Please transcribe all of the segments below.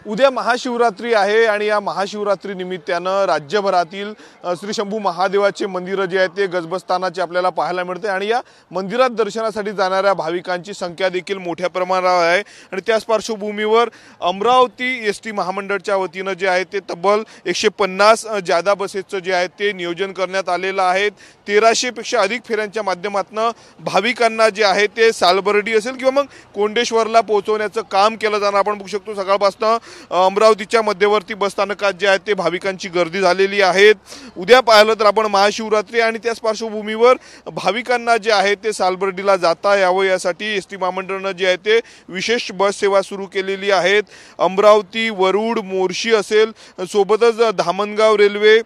उद्या महाशिवरात्री आहे आणि या महाशिवरात्री निमित्तानं राज्यभरातील श्री शंभू महादेवाचे मंदिर जे आहेत ते गजबजतानाचे आपल्याला पाहायला मिळते आणि या मंदिरात दर्शनासाठी जाणाऱ्या भाविकांची संख्या देखील मोठ्या प्रमाणावर आहे। आणि त्याच पार्श्वभूमीवर अमरावती एसटी महामंडळाच्या वतीनं जे आहे ते तब्बल 150 जादा बसेसचं जे आहे ते नियोजन करण्यात आलेलं आहे। 1300 पेक्षा अधिक फेऱ्यांच्या माध्यमातून भाविकांना जे आहे ते सालबर्डी असेल किंवा मग कोंडेश्वरला पोहोचवण्याचं काम केलं जाणार। आपण बघू शकतो सकाळपासून अमरावतीच्या मध्यवर्ती बस स्थानकात जे आहे ते भाविकांची गर्दी झालेली आहे। उद्या पाहिलं तर आपण महाशिवरात्री आणि त्याच पार्श्वभूमीवर भाविकांना जे आहे ते सालबर्डीला जाता यावं यासाठी एसटी महामंडळानं जे आहे ते विशेष बस सेवा सुरू केलेली आहे। अमरावती, वरुड, मोर्शी असेल, सोबतच धामणगाव रेल्वे,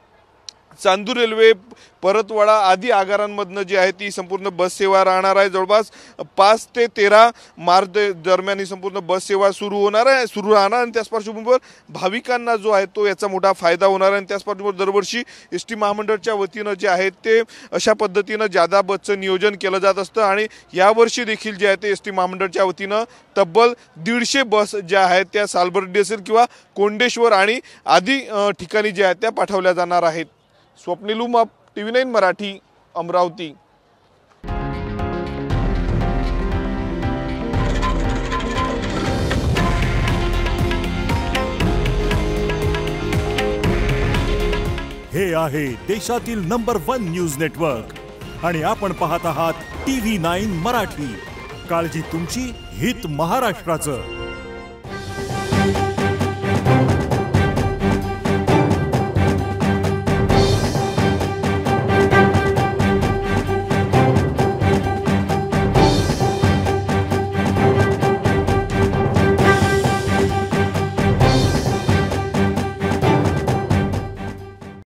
चांदूर रेल्वे, परतवाडा आदी आगारांमधनं जी आहे ती संपूर्ण बस सेवा राहणार आहे। जवळपास 5 ते 13 मार्च दरम्यान ही संपूर्ण बस सेवा सुरू राहणार आणि त्याच पार्श्वभूमीवर भाविकांना जो आहे तो याचा मोठा फायदा होणार आहे। आणि त्याच पार्श्वभूमीवर दरवर्षी एसटी महामंडळाच्या वतीनं जे आहे ते अशा पद्धतीनं जादा बसचं नियोजन केलं जात असतं आणि यावर्षी देखील जे आहे ते एसटी महामंडळाच्या वतीनं तब्बल 150 बस ज्या आहेत त्या सालबर्डी असेल किंवा कोंडेश्वर आणि आदी ठिकाणी ज्या आहेत त्या पाठवल्या जाणार आहेत। स्वप्नील उमाप, TV9 मराठी, अमरावती। हे आहे देशातील नंबर 1 न्यूज नेटवर्क आणि आपण पाहत आहात TV9 मराठी। काळजी तुमची, हित महाराष्ट्राचं।